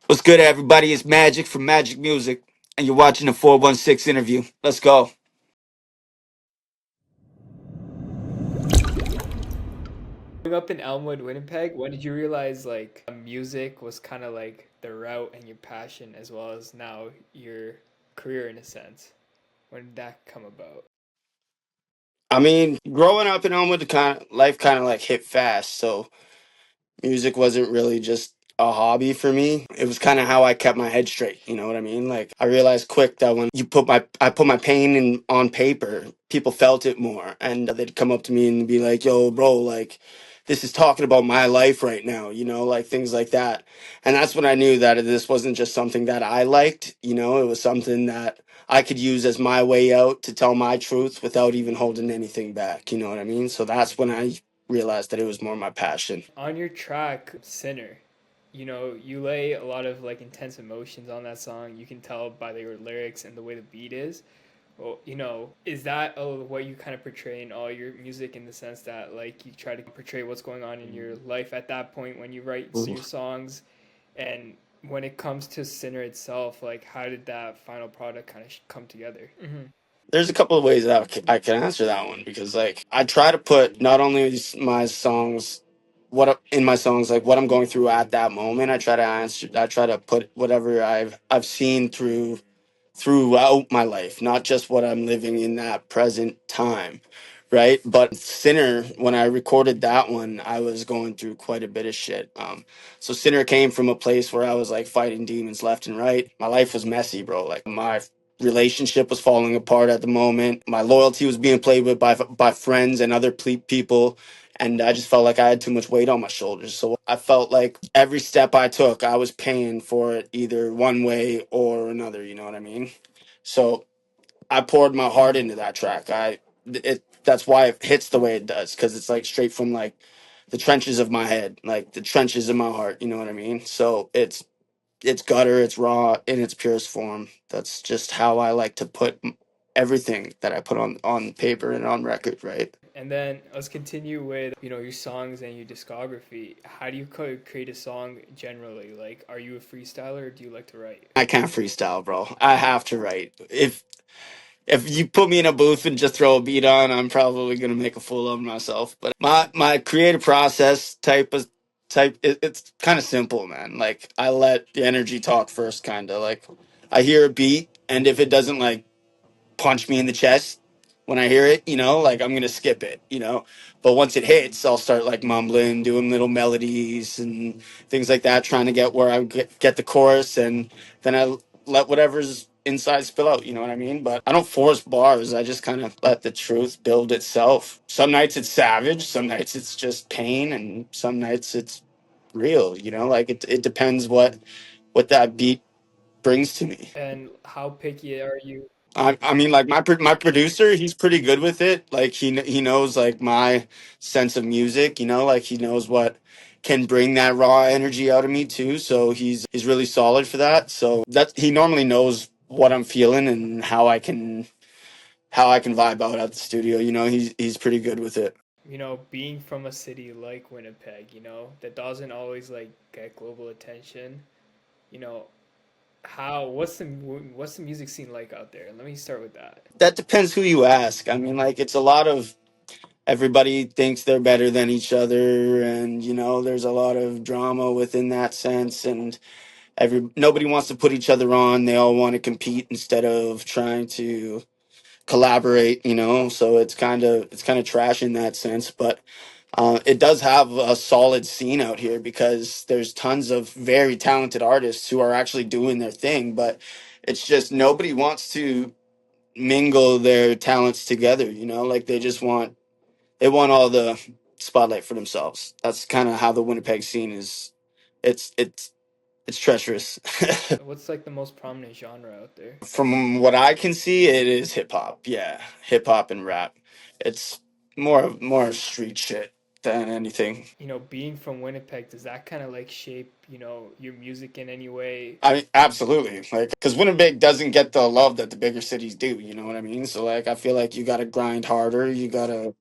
What's good, everybody? It's Magic from Magic Music, and you're watching the 416 interview. Let's go. Growing up in Elmwood, Winnipeg, when did you realize music was kind of like the route and your passion as well as now your career in a sense? When did that come about? I mean, growing up in Elmwood, the life kind of like hit fast, so music wasn't really just a hobby for me. It was kind of how I kept my head straight. You know what I mean? Like I realized quick that when I put my pain in on paper, people felt it more, and they'd come up to me and be like, "Yo, bro, like this is talking about my life right now." You know, like things like that. And that's when I knew that this wasn't just something that I liked. You know, it was something that I could use as my way out to tell my truth without even holding anything back. You know what I mean? So that's when I realized that it was more my passion. On your track, Sinner, you lay a lot of like intense emotions on that song. You can tell by your lyrics and the way the beat is. Well, is that what you kind of portray in all your music in the sense that like you try to portray what's going on in your life at that point when you write your songs? And when it comes to Sinner itself, like how did that final product kind of come together? There's a couple of ways that I can answer that one because like I try to put not only my songs in my songs like what I'm going through at that moment. I try to put whatever I've seen throughout my life, not just what I'm living in that present time, right? But Sinner, when I recorded that one, I was going through quite a bit of shit. So Sinner came from a place where I was like fighting demons left and right. My life was messy, bro. Like my relationship was falling apart at the moment. My loyalty was being played with by friends and other people, and I just felt like I had too much weight on my shoulders. So I felt like every step I took, I was paying for it either one way or another. You know what I mean? So I poured my heart into that track. That's why it hits the way it does, because it's like straight from like the trenches of my head, like the trenches of my heart. You know what I mean? So it's gutter, it's raw in its purest form. That's just how I like to put everything that I put on paper and on record, right? And then let's continue with your songs and your discography. How do you create a song generally? Like, are you a freestyler or do you like to write? I can't freestyle, bro. I have to write. If you put me in a booth and just throw a beat on, I'm probably gonna make a fool of myself. But my creative process it's kind of simple, man. Like I let the energy talk first, kind of like I hear a beat, and if it doesn't like punch me in the chest when I hear it, you know, like I'm gonna skip it, you know. But once it hits, I'll start like mumbling, doing little melodies and things like that, trying to get where get the chorus, and then I let whatever's inside spill out. You know what I mean? But I don't force bars. I just kind of let the truth build itself. Some nights it's savage, some nights it's just pain, and some nights it's real. You know, like it depends what that beat brings to me. And how picky are you? I mean, like my producer, he's pretty good with it. Like he knows like my sense of music. You know, like he knows what can bring that raw energy out of me too. So he's really solid for that. So that he normally knows what I'm feeling and how I can vibe out at the studio. You know, he's pretty good with it. Being from a city like Winnipeg, that doesn't always like get global attention. You know, how what's the music scene like out there? Let me start with that. That depends who you ask. I mean, like it's a lot of everybody thinks they're better than each other, and you know, there's a lot of drama within that sense, and nobody wants to put each other on. They all want to compete instead of trying to collaborate, you know. So it's kind of trash in that sense, but it does have a solid scene out here because there's tons of very talented artists who are actually doing their thing, but it's just nobody wants to mingle their talents together, you know. Like they want all the spotlight for themselves. That's kind of how the Winnipeg scene is. It's it's treacherous. What's like the most prominent genre out there? From what I can see, it is hip hop. Yeah, hip hop and rap. It's more street shit than anything. Being from Winnipeg, does that kind of like shape, your music in any way? I mean, absolutely. Like, because Winnipeg doesn't get the love that the bigger cities do. You know what I mean? So, like, I feel like you got to grind harder. You got to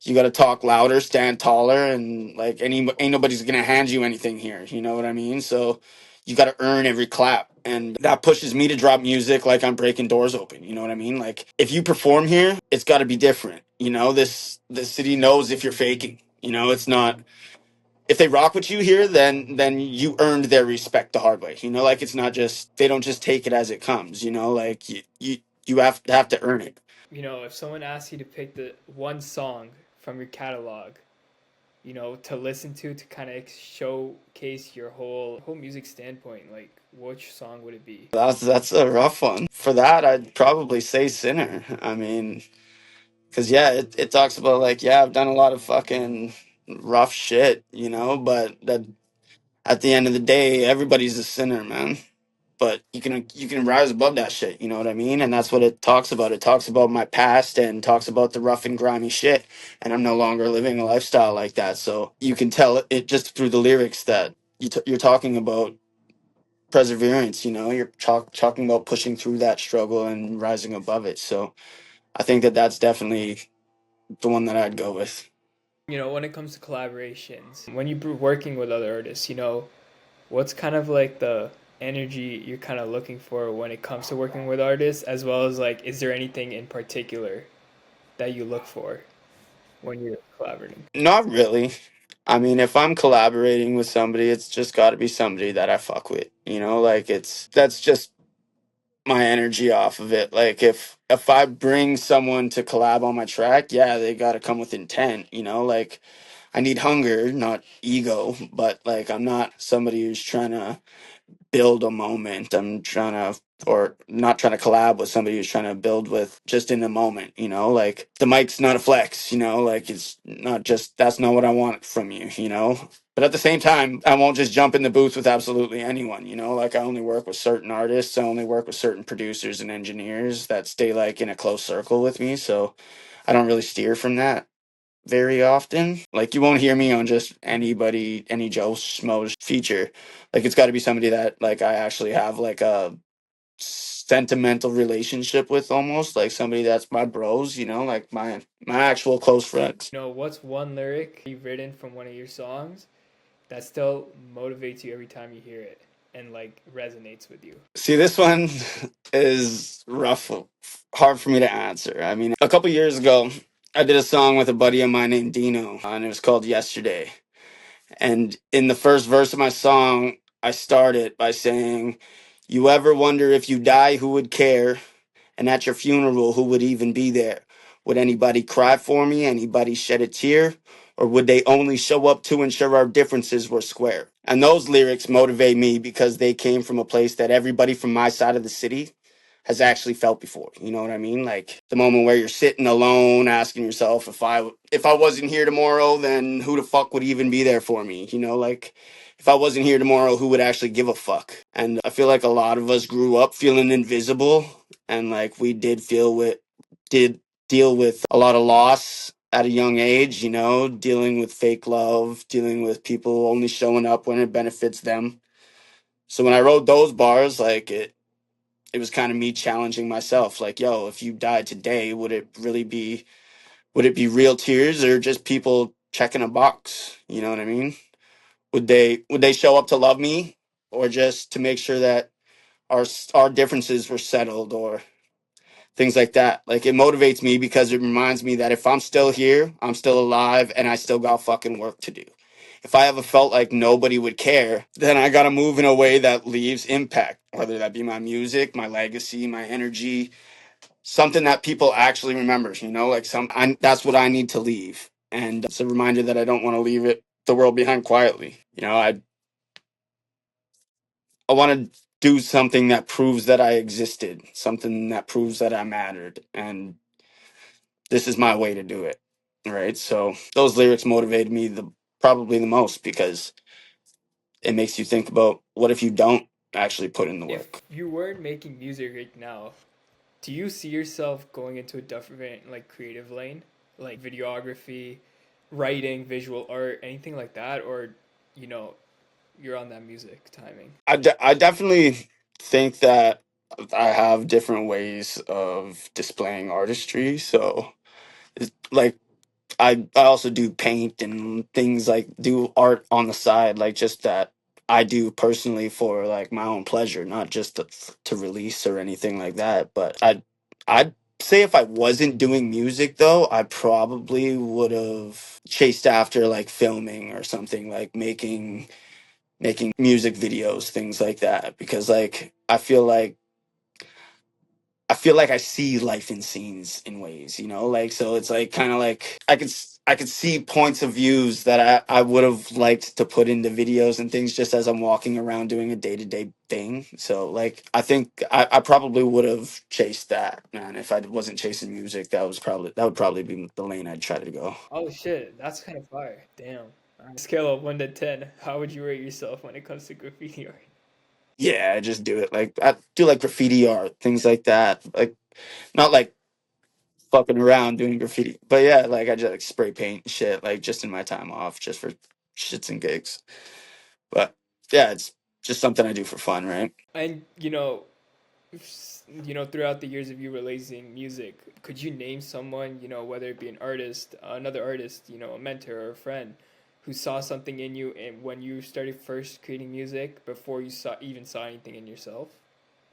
you got to talk louder, stand taller, and like ain't nobody's gonna hand you anything here. You know what I mean? So you got to earn every clap, and that pushes me to drop music like I'm breaking doors open. You know what I mean? Like if you perform here, it's got to be different. You know, this city knows if you're faking. You know, it's not. If they rock with you here, then you earned their respect the hard way. You know, like it's not just they don't just take it as it comes. You know, like you have to earn it. You know, if someone asks you to pick the one song from your catalog, you know, to listen to kind of showcase your whole music standpoint, like which song would it be? That's a rough one. For that, I'd probably say Sinner. I mean, because yeah, it talks about like yeah, I've done a lot of fucking rough shit, you know, but that at the end of the day, everybody's a sinner, man. But you can rise above that shit, you know what I mean? And that's what it talks about. It talks about my past and talks about the rough and grimy shit. And I'm no longer living a lifestyle like that. So you can tell it just through the lyrics that you're talking about perseverance. You know, you're talking about pushing through that struggle and rising above it. So I think that that's definitely the one that I'd go with. You know, when it comes to collaborations, when you're working with other artists, you know, what's kind of like the energy you're kind of looking for when it comes to working with artists, as well as like, is there anything in particular that you look for when you're collaborating? Not really. I mean, if I'm collaborating with somebody, it's just got to be somebody that I fuck with. You know, like that's just my energy off of it. Like if I bring someone to collab on my track, yeah, they got to come with intent. You know, like I need hunger, not ego. But like I'm not somebody who's trying to build a moment. I'm trying to, or not trying to collab with somebody who's trying to build with just in the moment, you know, like the mic's not a flex, you know, like it's not just, that's not what I want from you, you know. But at the same time, I won't just jump in the booth with absolutely anyone, you know, like I only work with certain artists. I only work with certain producers and engineers that stay like in a close circle with me. So I don't really steer from that very often. Like you won't hear me on just anybody, any Joe Schmo's feature. Like it's got to be somebody that like I actually have like a sentimental relationship with, almost like somebody that's my bros. You know, like my actual close friends. You know, what's one lyric you've written from one of your songs that still motivates you every time you hear it and like resonates with you? See, this one is rough, hard for me to answer. I mean, a couple years ago, I did a song with a buddy of mine named Dino, and it was called Yesterday. And in the first verse of my song, I started by saying, "You ever wonder if you die, who would care? And at your funeral, who would even be there? Would anybody cry for me? Anybody shed a tear? Or would they only show up to ensure our differences were square?" And those lyrics motivate me because they came from a place that everybody from my side of the city has actually felt before. You know what I mean? Like the moment where you're sitting alone asking yourself, if I wasn't here tomorrow, then who the fuck would even be there for me? You know, like if I wasn't here tomorrow, who would actually give a fuck? And I feel like a lot of us grew up feeling invisible, and like we did deal with a lot of loss at a young age, you know, dealing with fake love, dealing with people only showing up when it benefits them. So when I wrote those bars, like it was kind of me challenging myself, like, yo, if you died today, would it be real tears or just people checking a box? You know what I mean? Would they show up to love me, or just to make sure that our differences were settled, or things like that? Like it motivates me because it reminds me that if I'm still here, I'm still alive, and I still got fucking work to do. If I ever felt like nobody would care, then I gotta move in a way that leaves impact, whether that be my music, my legacy, my energy, something that people actually remembers, you know, like that's what I need to leave. And it's a reminder that I don't want to leave the world behind quietly. You know, I want to do something that proves that I existed, something that proves that I mattered, and this is my way to do it. Right? So those lyrics motivated me probably the most because it makes you think about what if you don't actually put in the work. If you weren't making music right now, do you see yourself going into a different like creative lane, like videography, writing, visual art, anything like that, or you know, you're on that music timing? I definitely think that I have different ways of displaying artistry. So, like I also do paint and things, like do art on the side, like just that I do personally for like my own pleasure, not just to release or anything like that. But I'd say if I wasn't doing music though, I probably would have chased after like filming or something, like making music videos, things like that, because like I feel like I see life in scenes in ways, like, so it's like kind of like I could see points of views that I would have liked to put into videos and things just as I'm walking around doing a day-to-day thing. So like I think I probably would have chased that, man. If I wasn't chasing music, that would probably be the lane I'd try to go. Oh shit, that's kind of fire. Damn. Scale of 1 to 10, how would you rate yourself when it comes to graffiti art? Yeah, I just do it. Like I do like graffiti art, things like that. Like not like fucking around doing graffiti. But yeah, like I just like spray paint and shit, like just in my time off, just for shits and gigs. But yeah, it's just something I do for fun, right? And throughout the years of you releasing music, could you name someone, whether it be an artist, another artist, a mentor or a friend, who saw something in you and when you started first creating music before you saw anything in yourself?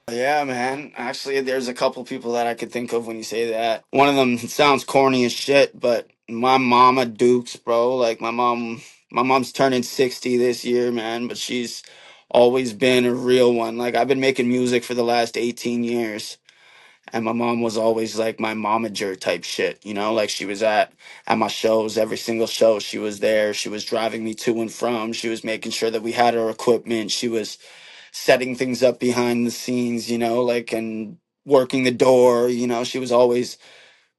Yeah, man. Actually, there's a couple people that I could think of when you say that. One of them sounds corny as shit, but my mama Dukes, bro. Like my mom's turning 60 this year, man, but she's always been a real one. Like I've been making music for the last 18 years. And my mom was always like my momager type shit, like she was at my shows, every single show she was there. She was driving me to and from. She was making sure that we had our equipment. She was setting things up behind the scenes, like, and working the door. She was always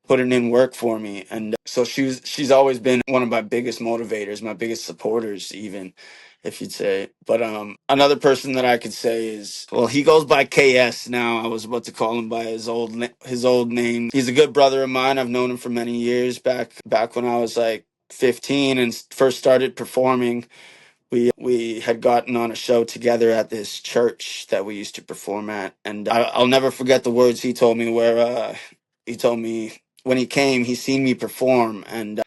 putting in work for me, and so she's always been one of my biggest motivators, my biggest supporters, even, if you'd say. But another person that I could say is, well, he goes by KS now. I was about to call him by his old name. He's a good brother of mine. I've known him for many years, back when I was like 15 and first started performing. We had gotten on a show together at this church that we used to perform at, and I'll never forget the words he told me. Where he told me when he came, he seen me perform, and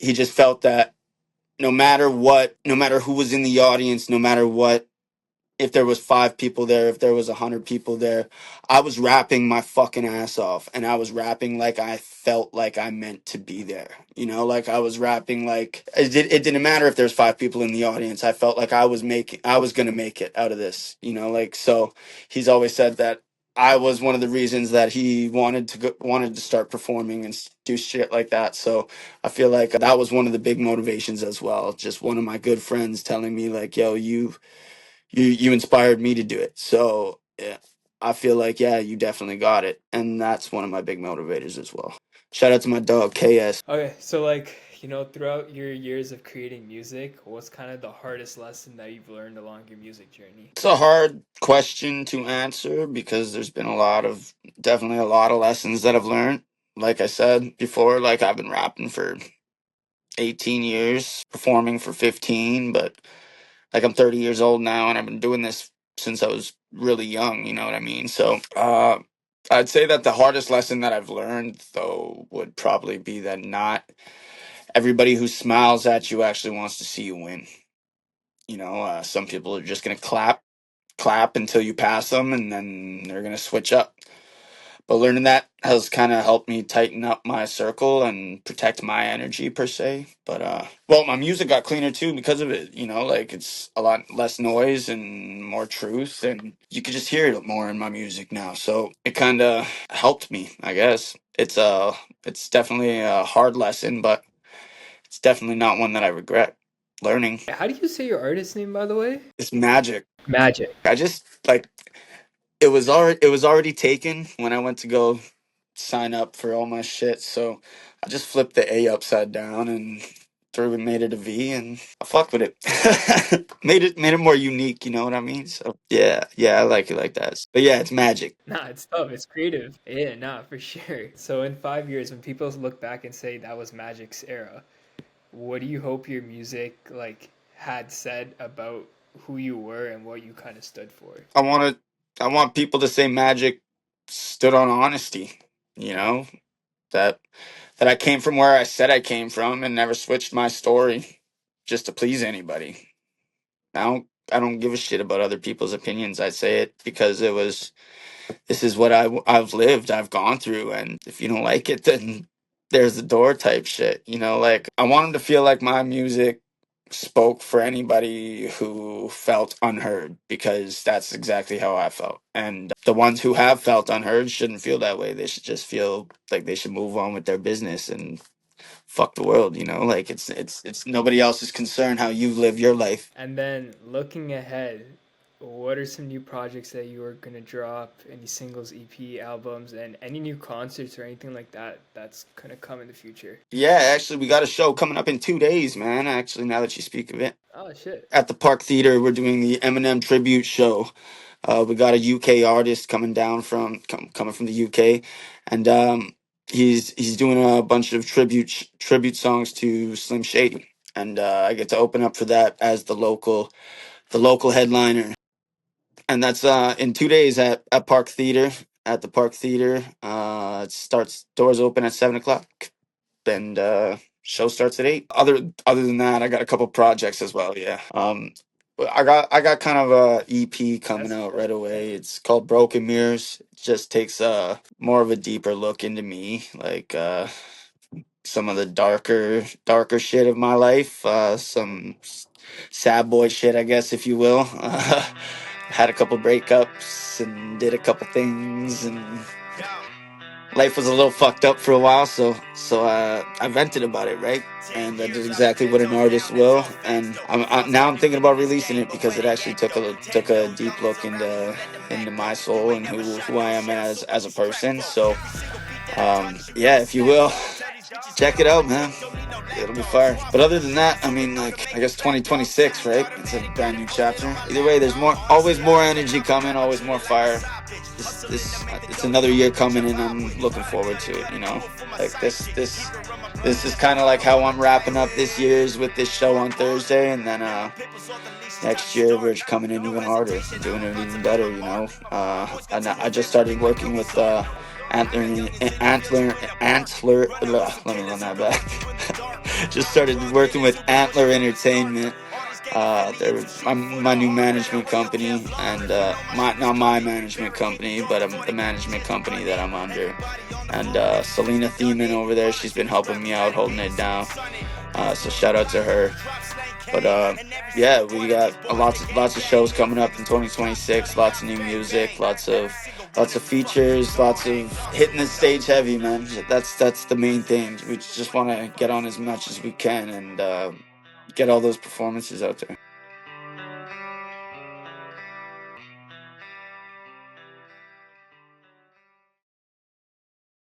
he just felt that no matter what, no matter who was in the audience, no matter what, if there was 5 people there, if there was 100 people there, I was rapping my fucking ass off, and I was rapping like I felt like I meant to be there. Like I was rapping like it didn't matter if there's 5 people in the audience. I felt like I was gonna make it out of this. Like, so he's always said that I was one of the reasons that he wanted to start performing and do shit like that. So I feel like that was one of the big motivations as well. Just one of my good friends telling me like, "Yo, you inspired me to do it." So yeah, I feel like, yeah, you definitely got it, and that's one of my big motivators as well. Shout out to my dog KS. Okay, so like, throughout your years of creating music, what's kind of the hardest lesson that you've learned along your music journey? It's a hard question to answer because there's been definitely a lot of lessons that I've learned. Like I said before, like I've been rapping for 18 years, performing for 15, but like I'm 30 years old now, and I've been doing this since I was really young, you know what I mean? So I'd say that the hardest lesson that I've learned though would probably be that not everybody who smiles at you actually wants to see you win. Some people are just gonna clap until you pass them, and then they're gonna switch up. But learning that has kind of helped me tighten up my circle and protect my energy per se. But well, my music got cleaner too because of it. Like it's a lot less noise and more truth, and you could just hear it more in my music now. So it kind of helped me, I guess. It's definitely a hard lesson, but it's definitely not one that I regret learning. How do you say your artist name, by the way? It's magic. Magic. I just like it was already taken when I went to go sign up for all my shit. So I just flipped the A upside down and made it a V, and I fucked with it. made it more unique, you know what I mean? So yeah, I like it like that. But yeah, it's magic. Nah, it's tough. It's creative. Yeah, nah, for sure. So in 5 years, when people look back and say that was Magic's era, what do you hope your music like had said about who you were and what you kind of stood for? I want people to say Magic stood on honesty, you know? that I came from where I said I came from and never switched my story just to please anybody. I don't give a shit about other people's opinions. I say it because this is what I've lived, I've gone through, and if you don't like it, then there's the door type shit. You know, like I want them to feel like my music spoke for anybody who felt unheard, because that's exactly how I felt. And the ones who have felt unheard shouldn't feel that way. They should just feel like they should move on with their business and fuck the world, you know? Like it's nobody else's concern how you live your life. And then looking ahead, what are some new projects that you are gonna drop? Any singles, EP, albums, and any new concerts or anything like that that's gonna come in the future? Yeah, actually we got a show coming up in 2 days, man. Actually, now that you speak of it. Oh shit! At the Park Theater, we're doing the Eminem tribute show. We got a UK artist coming down coming from the UK, and he's doing a bunch of tribute songs to Slim Shady, and I get to open up for that as the local headliner, and that's in 2 days at Park Theater at the Park Theater. It starts doors open at 7 o'clock, and show starts at 8. Other than that, I got a couple projects as well. Yeah. But I got kind of a EP coming That's out right dope. away. It's called Broken Mirrors. It just takes more of a deeper look into me, like some of the darker shit of my life, some sad boy shit, I guess, if you will. Had a couple breakups and did a couple things, and life was a little fucked up for a while, so I vented about it, right? And I did exactly what an artist will, and now I'm thinking about releasing it because it actually took a deep look into my soul and who I am as a person. So yeah, if you will, check it out, man. It'll be fire. But other than that, I mean, like, I guess 2026, right? It's a brand new chapter. Either way, there's always more energy coming, always more fire. It's another year coming, and I'm looking forward to it. You know, like this is kind of like how I'm wrapping up this year's with this show on Thursday, and then next year we're coming in even harder, doing it even better. You know, and I just started working with Antler. Let me run that back. Just started working with Antler Entertainment. They're my new management company, and not my management company, but the management company that I'm under. And Selena Thiemann over there, she's been helping me out, holding it down. So shout out to her. But yeah, we got lots of shows coming up in 2026. Lots of new music, lots of features, lots of hitting the stage heavy, man. That's the main thing. We just want to get on as much as we can and get all those performances out there.